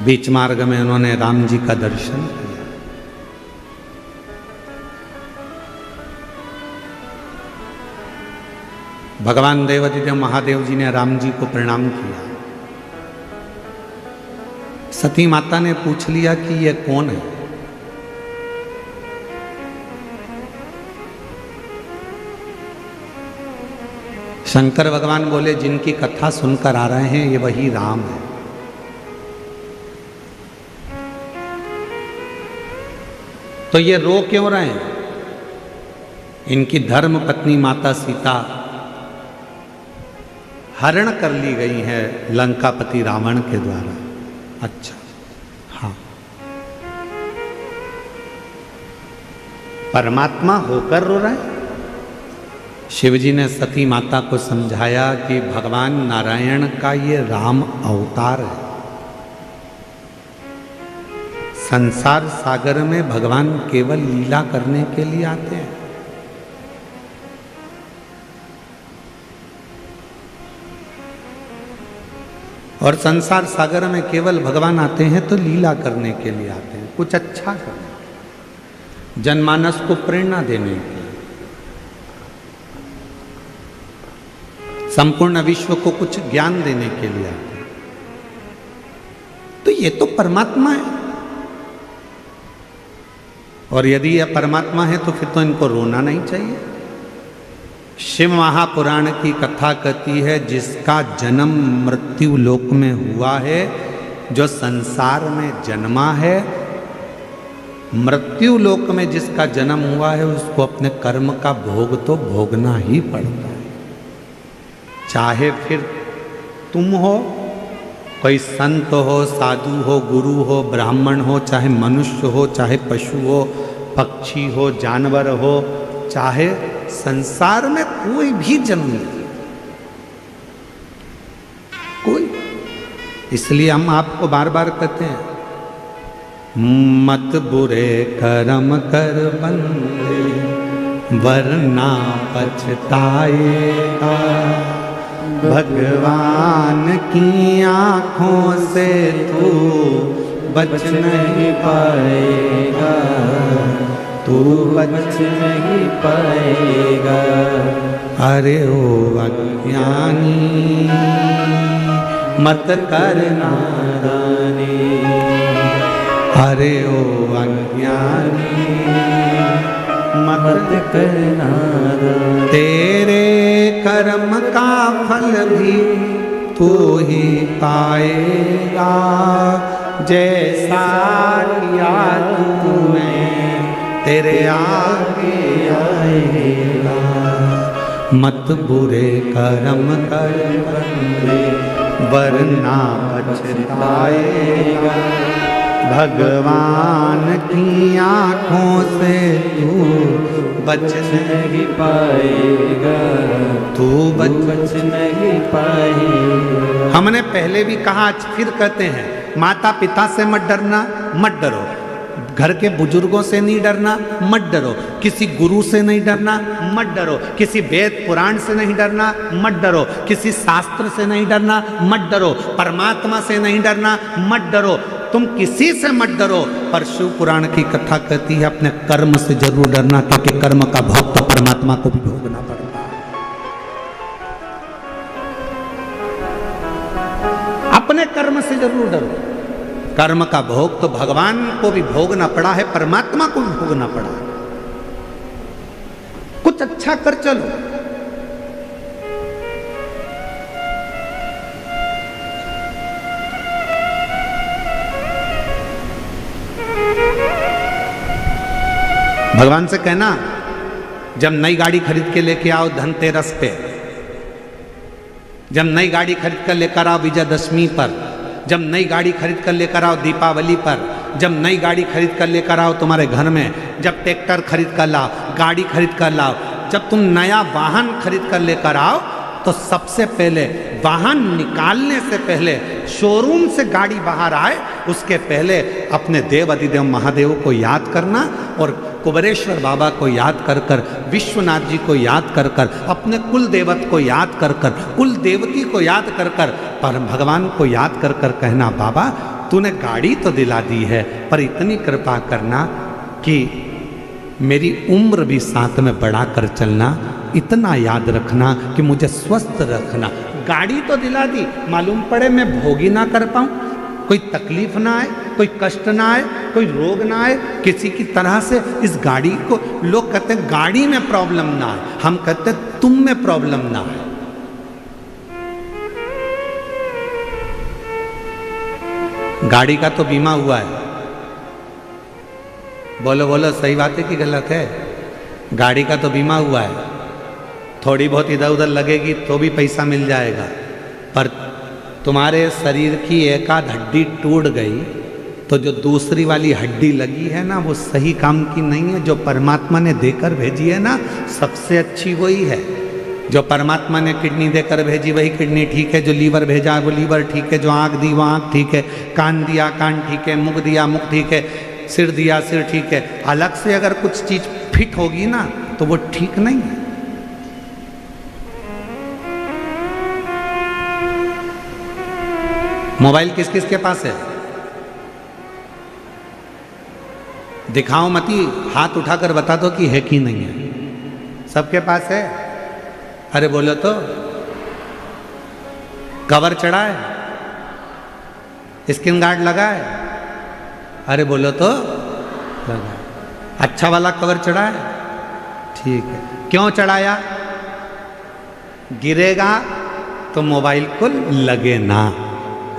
बीच मार्ग में उन्होंने राम जी का दर्शन किया। भगवान देवाधिदेव महादेव जी ने राम जी को प्रणाम किया। सती माता ने पूछ लिया कि ये कौन है? शंकर भगवान बोले, जिनकी कथा सुनकर आ रहे हैं ये वही राम है। तो ये रो क्यों रहे हैं? इनकी धर्म पत्नी माता सीता हरण कर ली गई है लंकापति रावण के द्वारा। अच्छा, हाँ, परमात्मा होकर रो रहे हैं। शिवजी ने सती माता को समझाया कि भगवान नारायण का ये राम अवतार है। संसार सागर में भगवान केवल लीला करने के लिए आते हैं। और संसार सागर में केवल भगवान आते हैं तो लीला करने के लिए आते हैं, कुछ अच्छा करने के लिए, जनमानस को प्रेरणा देने के लिए, संपूर्ण विश्व को कुछ ज्ञान देने के लिए आते हैं। तो ये तो परमात्मा है, और यदि यह परमात्मा है तो फिर तो इनको रोना नहीं चाहिए। शिव महापुराण की कथा कहती है, जिसका जन्म मृत्यु लोक में हुआ है, जो संसार में जन्मा है, मृत्यु लोक में जिसका जन्म हुआ है उसको अपने कर्म का भोग तो भोगना ही पड़ता है। चाहे फिर तुम हो, कोई संत हो, साधु हो, गुरु हो, ब्राह्मण हो, चाहे मनुष्य हो, चाहे पशु हो, पक्षी हो, जानवर हो, चाहे संसार में कोई भी जन्म ले, कोई। इसलिए हम आपको बार बार कहते हैं, मत बुरे कर्म कर बंदे वरना पछताएगा, भगवान की आँखों से तू बच नहीं पाएगा, तू बच नहीं पाएगा। अरे ओ अज्ञानी मत कर नादानी, अरे ओ अज्ञानी मत कर नादानी, तेरे कर्म का फल भी तू ही पाएगा, जैसा किया तूने तेरे आगे आएगा। मत बुरे कर्म कर बंदे वरना पछताएगा, भगवान की आँखों से तू बच नहीं पाएगा, तू बच नहीं पाएगा। हमने पहले भी कहा, आज फिर कहते हैं, माता पिता से मत डरना, मत डरो। घर के बुजुर्गों से नहीं डरना, मत डरो। किसी गुरु से नहीं डरना, मत डरो। किसी वेद पुराण से नहीं डरना, मत डरो। किसी शास्त्र से नहीं डरना, मत डरो। परमात्मा से नहीं डरना, मत डरो। तुम किसी से मत डरो, पर शिव पुराण की कथा कहती है अपने कर्म से जरूर डरना, क्योंकि कर्म का भोग तो परमात्मा को भी भोगना पड़ता है। अपने कर्म से जरूर डरो। कर्म का भोग तो भगवान को भी भोगना पड़ा है, परमात्मा को भी भोगना पड़ा है। कुछ अच्छा कर चलो। भगवान से कहना, जब नई गाड़ी खरीद के लेके आओ धनतेरस पे, जब नई गाड़ी खरीद कर लेकर आओ विजयदशमी पर, जब नई गाड़ी खरीद कर लेकर आओ दीपावली पर, जब नई गाड़ी खरीद कर लेकर आओ तुम्हारे घर में, जब ट्रैक्टर खरीद कर लाओ, गाड़ी खरीद कर लाओ, जब तुम नया वाहन खरीद कर लेकर आओ, तो सबसे पहले वाहन निकालने से पहले, शोरूम से गाड़ी बाहर आए उसके पहले अपने देव अधिदेव महादेव को याद करना और कुबेरेश्वर बाबा को याद कर कर, विश्वनाथ जी को याद कर कर, अपने कुल देवत को याद कर कर, कुल देवती को याद कर कर, पर भगवान को याद कर कर कहना, बाबा तूने गाड़ी तो दिला दी है, पर इतनी कृपा करना कि मेरी उम्र भी साथ में बढ़ा कर चलना, इतना याद रखना कि मुझे स्वस्थ रखना। गाड़ी तो दिला दी, मालूम पड़े मैं भोग ही ना कर पाऊँ, कोई तकलीफ ना आए, कोई कष्ट ना आए, कोई रोग ना आए, किसी की तरह से इस गाड़ी को, लोग कहते हैं गाड़ी में प्रॉब्लम ना आए, हम कहते हैं तुम में प्रॉब्लम ना आए। गाड़ी का तो बीमा हुआ है, बोलो बोलो सही बात है कि गलत है? गाड़ी का तो बीमा हुआ है, थोड़ी बहुत इधर उधर लगेगी तो भी पैसा मिल जाएगा, पर तुम्हारे शरीर की एक आध हड्डी टूट गई तो जो दूसरी वाली हड्डी लगी है ना, वो सही काम की नहीं है। जो परमात्मा ने देकर भेजी है ना, सबसे अच्छी वही है। जो परमात्मा ने किडनी देकर भेजी वही किडनी ठीक है, जो लीवर भेजा वो लीवर ठीक है, जो आँख दी वो आँख ठीक है, कान दिया कान ठीक है, मुख दिया मुख ठीक है, सिर दिया सिर ठीक है। अलग से अगर कुछ चीज फिट होगी ना तो वो ठीक नहीं है। मोबाइल किस किस के पास है? दिखाओ मती, हाथ उठाकर बता दो कि है कि नहीं है। सबके पास है? अरे बोलो तो। कवर चढ़ा है? स्क्रीन गार्ड लगा है? अरे बोलो तो। लगा। अच्छा वाला कवर चढ़ा है? ठीक है। क्यों चढ़ाया? गिरेगा तो मोबाइल को लगे ना,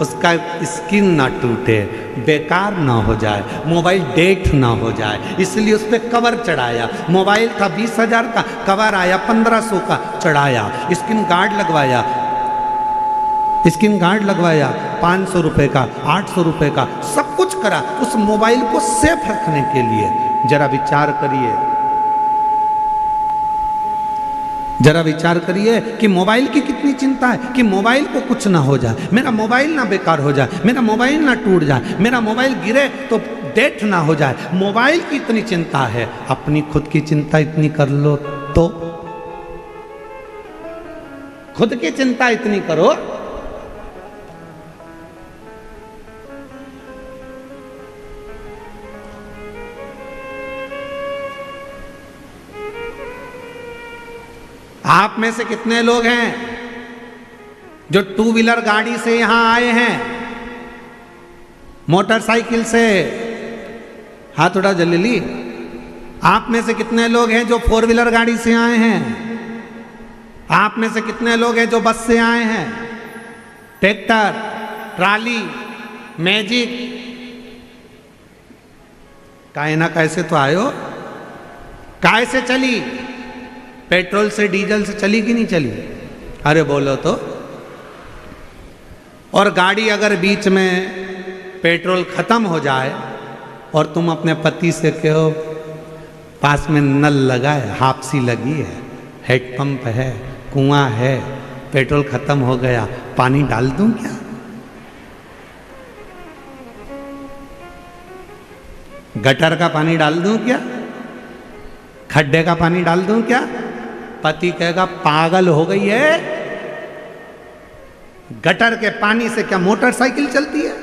उसका स्किन ना टूटे, बेकार ना हो जाए, मोबाइल डेट ना हो जाए, इसलिए उस पर कवर चढ़ाया। मोबाइल था 20,000 का, कवर आया 1500 का, चढ़ाया। स्क्रीन गार्ड लगवाया, स्क्रीन गार्ड लगवाया 500 रुपये का, 800 रुपये का, सब कुछ करा उस मोबाइल को सेफ रखने के लिए। जरा विचार करिए, जरा विचार करिए कि मोबाइल की कितनी चिंता है कि मोबाइल को कुछ ना हो जाए, मेरा मोबाइल ना बेकार हो जाए, मेरा मोबाइल ना टूट जाए, मेरा मोबाइल गिरे तो डेट ना हो जाए। मोबाइल की इतनी चिंता है, अपनी खुद की चिंता इतनी कर लो तो, खुद की चिंता इतनी करो। आप में से कितने लोग हैं जो टू व्हीलर गाड़ी से यहां आए हैं, मोटरसाइकिल से? हाथ उठा जल्दी। आप में से कितने लोग हैं जो 4 व्हीलर गाड़ी से आए हैं? आप में से कितने लोग हैं जो बस से आए हैं, ट्रैक्टर, ट्राली, मैजिक? काहे ना कैसे तो आयो, काहे से चली? पेट्रोल से, डीजल से चली कि नहीं चली? अरे बोलो तो। और गाड़ी अगर बीच में पेट्रोल खत्म हो जाए और तुम अपने पति से कहो पास में नल लगा है, हापसी लगी है, हेडपंप है, कुआं है, पेट्रोल खत्म हो गया, पानी डाल दूं क्या? गटर का पानी डाल दूं क्या? खड्डे का पानी डाल दूं क्या? पति कहेगा पागल हो गई है, गटर के पानी से क्या मोटरसाइकिल चलती है?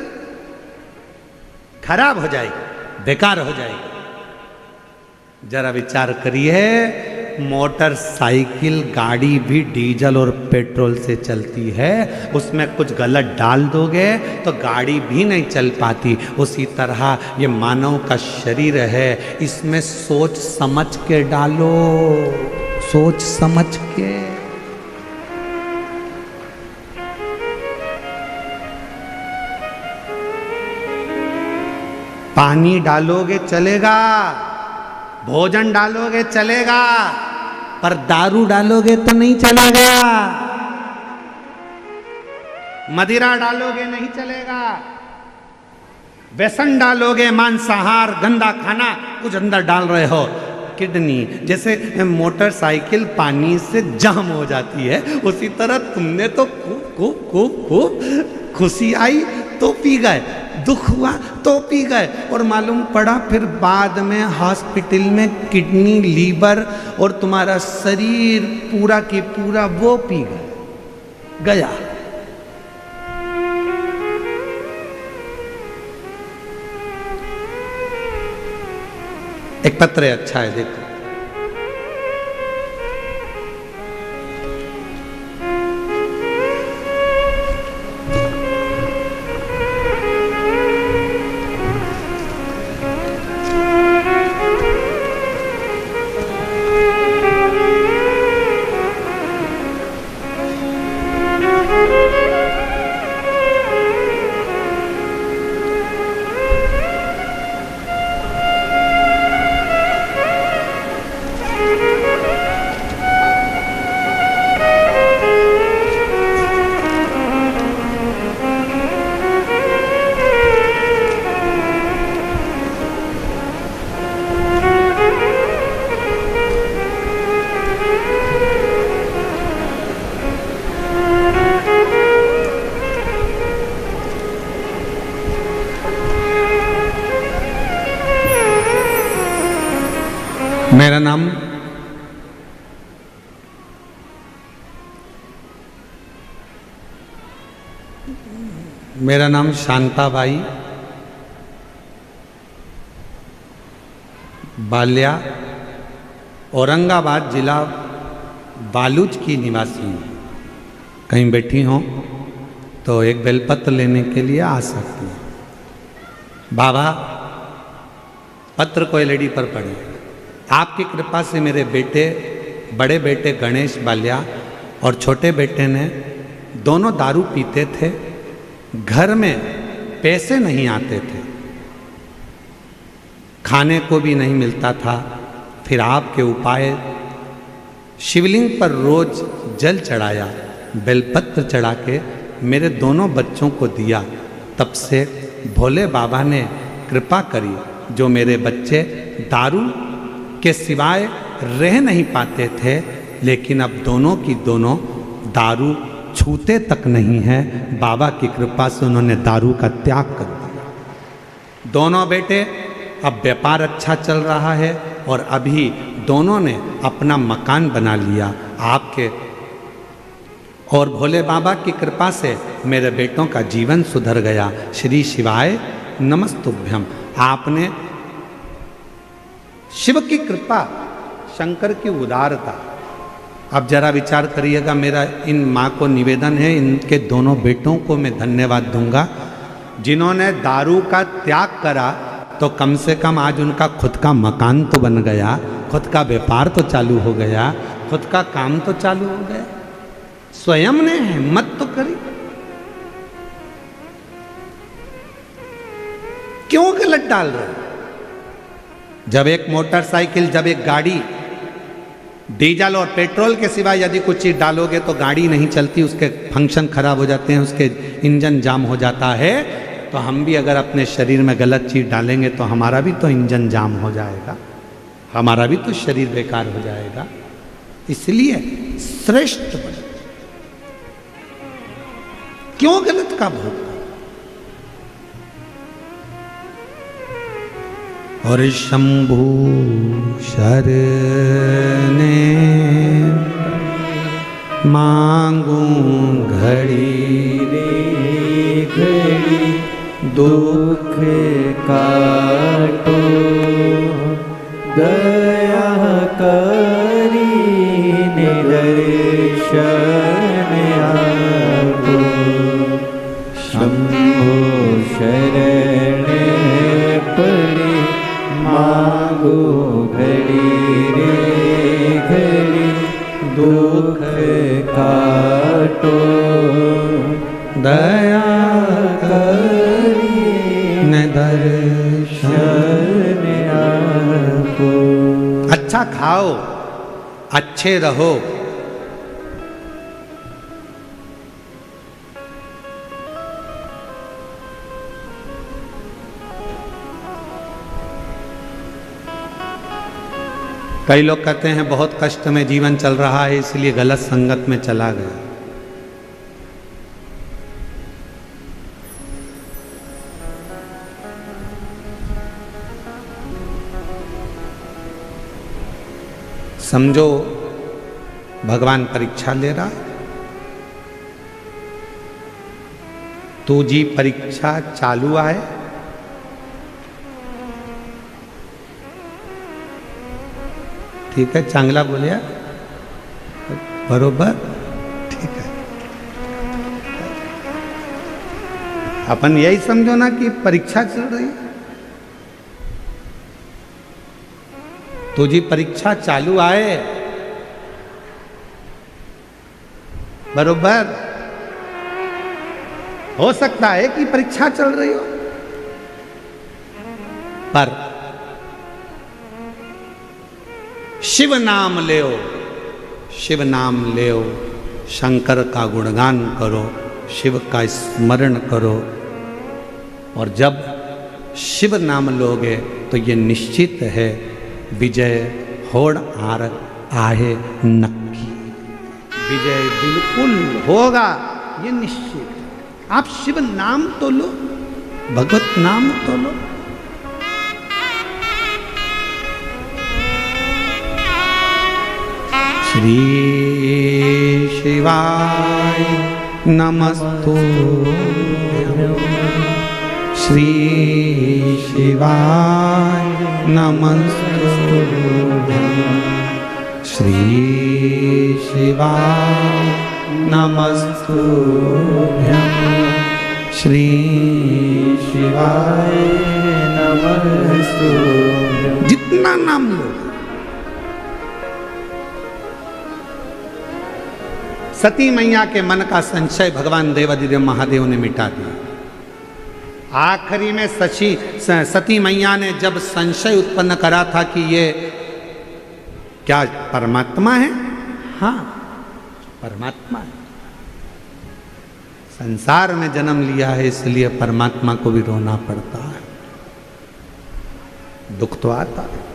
खराब हो जाएगी, बेकार हो जाएगी। जरा विचार करिए, मोटरसाइकिल गाड़ी भी डीजल और पेट्रोल से चलती है, उसमें कुछ गलत डाल दोगे तो गाड़ी भी नहीं चल पाती। उसी तरह ये मानव का शरीर है, इसमें सोच समझ के डालो, सोच समझ के। पानी डालोगे चलेगा, भोजन डालोगे चलेगा, पर दारू डालोगे तो नहीं चलेगा, मदिरा डालोगे नहीं चलेगा, व्यसन डालोगे, मांसाहार, गंदा खाना कुछ अंदर डाल रहे हो, किडनी। जैसे मोटरसाइकिल पानी से जाम हो जाती है, उसी तरह तुमने तो खूब खूब खूब खूब खुशी आई तो पी गए, दुख हुआ तो पी गए, और मालूम पड़ा फिर बाद में हॉस्पिटल में किडनी, लीवर और तुम्हारा शरीर पूरा की पूरा वो पी गया। एक पत्र है, अच्छा है, देखो। मेरा नाम शांताबाई बाल्या, औरंगाबाद जिला बालूच की निवासी हूँ। कहीं बैठी हों तो एक बेलपत्र लेने के लिए आ सकती हैं। बाबा पत्र को एलईडी पर पढ़े। आपकी कृपा से मेरे बेटे, बड़े बेटे गणेश बाल्या और छोटे बेटे ने दोनों दारू पीते थे, घर में पैसे नहीं आते थे, खाने को भी नहीं मिलता था। फिर आपके उपाय, शिवलिंग पर रोज जल चढ़ाया, बेलपत्र चढ़ा के मेरे दोनों बच्चों को दिया। तब से भोले बाबा ने कृपा करी, जो मेरे बच्चे दारू के सिवाय रह नहीं पाते थे, लेकिन अब दोनों की दोनों दारू छूते तक नहीं है। बाबा की कृपा से उन्होंने दारू का त्याग कर दिया। दोनों बेटे अब व्यापार अच्छा चल रहा है और अभी दोनों ने अपना मकान बना लिया। आपके और भोले बाबा की कृपा से मेरे बेटों का जीवन सुधर गया। श्री शिवाय नमस्तुभ्यम। आपने शिव की कृपा, शंकर की उदारता। अब जरा विचार करिएगा, मेरा इन माँ को निवेदन है, इनके दोनों बेटों को मैं धन्यवाद दूंगा जिन्होंने दारू का त्याग करा, तो कम से कम आज उनका खुद का मकान तो बन गया, खुद का व्यापार तो चालू हो गया, खुद का काम तो चालू हो गया। स्वयं ने हिम्मत तो करी। क्यों गलत डाल रहे? जब एक मोटरसाइकिल, जब एक गाड़ी डीजल और पेट्रोल के सिवाय यदि कुछ चीज डालोगे तो गाड़ी नहीं चलती, उसके फंक्शन खराब हो जाते हैं, उसके इंजन जाम हो जाता है। तो हम भी अगर अपने शरीर में गलत चीज डालेंगे तो हमारा भी तो इंजन जाम हो जाएगा, हमारा भी तो शरीर बेकार हो जाएगा। इसलिए श्रेष्ठ बने। क्यों गलत का भोग? और शंभु शरणे मांगू घड़ी रे घड़ी दुख काटो, दया करी निदर्शन आपो। शंभो शरण पड़े मांगो घड़ी रे घड़ी दुख काटो, दया करी न दर्शन आपो। अच्छा खाओ, अच्छे रहो। कई लोग कहते हैं बहुत कष्ट में जीवन चल रहा है इसलिए गलत संगत में चला गया। समझो भगवान परीक्षा ले रहा है। तू जी परीक्षा चालू आहे, ठीक है, चांगला बोलिया, बरोबर, ठीक है। अपन यही समझो ना कि परीक्षा चल रही है। तुझी परीक्षा चालू आए, बरोबर। हो सकता है कि परीक्षा चल रही हो, पर शिव नाम लेओ, शिव नाम लेओ, शंकर का गुणगान करो, शिव का स्मरण करो। और जब शिव नाम लोगे तो ये निश्चित है विजय होड़ आर आहे नक्की। विजय बिल्कुल होगा, ये निश्चित। आप शिव नाम तो लो, भगवत नाम तो लो। श्री शिवाय नमस्तुभ्यं, श्री शिवाय नमस्तुभ्यं, श्री शिवाय नमस्तुभ्यं, श्री शिवाय नमस्तुभ्यं। जितना नाम लो। सती मैया के मन का संशय भगवान देवाधिदेव महादेव ने मिटा दिया। आखिरी में सती मैया ने जब संशय उत्पन्न करा था कि ये क्या परमात्मा है, हाँ परमात्मा है, संसार में जन्म लिया है इसलिए परमात्मा को भी रोना पड़ता है, दुख तो आता है।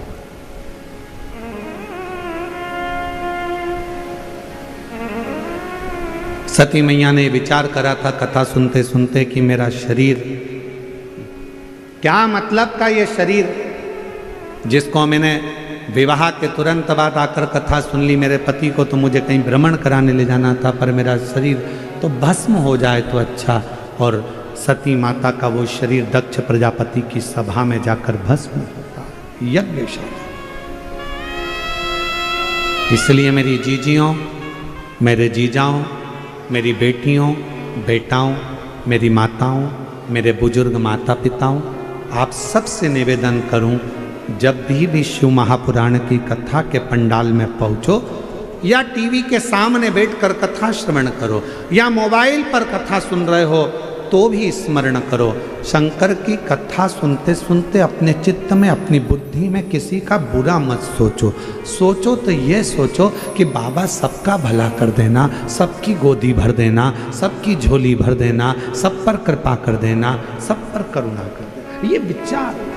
सती मैया ने विचार करा था कथा सुनते सुनते कि मेरा शरीर, क्या मतलब का ये शरीर जिसको मैंने विवाह के तुरंत बाद आकर कथा सुन ली, मेरे पति को तो मुझे कहीं भ्रमण कराने ले जाना था, पर मेरा शरीर तो भस्म हो जाए तो अच्छा। और सती माता का वो शरीर दक्ष प्रजापति की सभा में जाकर भस्म होता है, यज्ञशाला। इसलिए मेरी जीजियों, मेरे जीजाओं, मेरी बेटियों, बेटाओं, मेरी माताओं, मेरे बुजुर्ग माता पिताओं, आप सबसे निवेदन करूं, जब भी शिव महापुराण की कथा के पंडाल में पहुंचो या टीवी के सामने बैठकर कथा श्रवण करो या मोबाइल पर कथा सुन रहे हो तो भी स्मरण करो, शंकर की कथा सुनते सुनते अपने चित्त में, अपनी बुद्धि में किसी का बुरा मत सोचो। सोचो तो ये सोचो कि बाबा सबका भला कर देना, सबकी गोदी भर देना, सबकी झोली भर देना, सब पर कृपा कर देना, सब पर करुणा कर देना। ये विचार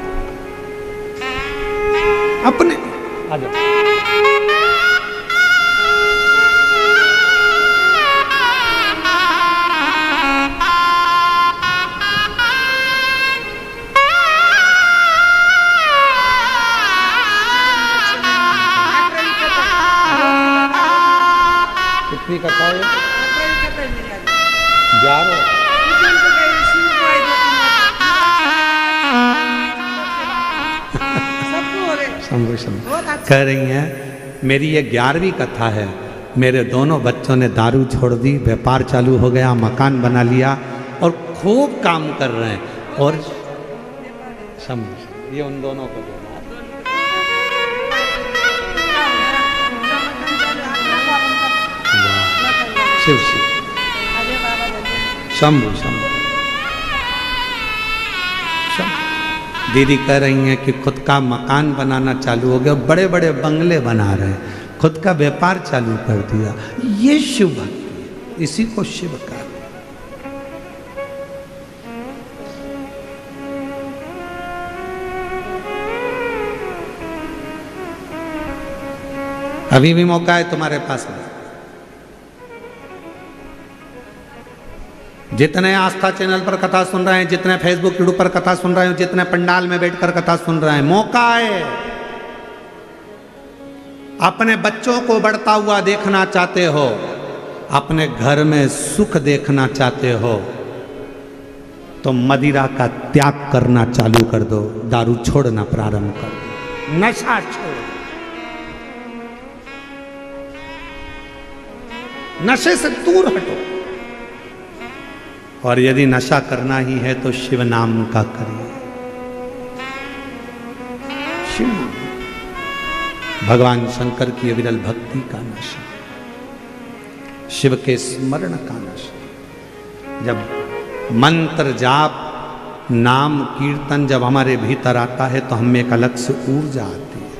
अपने आ जाओ। कितनी कथा है? 11। कह रही हैं मेरी ये 11वीं कथा है। मेरे दोनों बच्चों ने दारू छोड़ दी, व्यापार चालू हो गया, मकान बना लिया और खूब काम कर रहे हैं। और ये उन दोनों को शिव शिव शंभु शंभु। दीदी कह रही हैं कि खुद का मकान बनाना चालू हो गया, बड़े बड़े बंगले बना रहे हैं, खुद का व्यापार चालू कर दिया। ये शिव भक्ति, इसी को शिव का। अभी भी मौका है तुम्हारे पास में। जितने आस्था चैनल पर कथा सुन रहे हैं, जितने फेसबुक यूट्यूब पर कथा सुन रहे हैं, जितने पंडाल में बैठकर कथा सुन रहे हैं, मौका है। अपने बच्चों को बढ़ता हुआ देखना चाहते हो, अपने घर में सुख देखना चाहते हो, तो मदिरा का त्याग करना चालू कर दो, दारू छोड़ना प्रारंभ कर दो, नशा छोड़, नशे से दूर हटो। और यदि नशा करना ही है तो शिव नाम का करिए। शिव नाम, भगवान शंकर की अविरल भक्ति का नशा, शिव के स्मरण का नशा। जब मंत्र जाप नाम कीर्तन जब हमारे भीतर आता है तो हमें एक अलग से ऊर्जा आती है।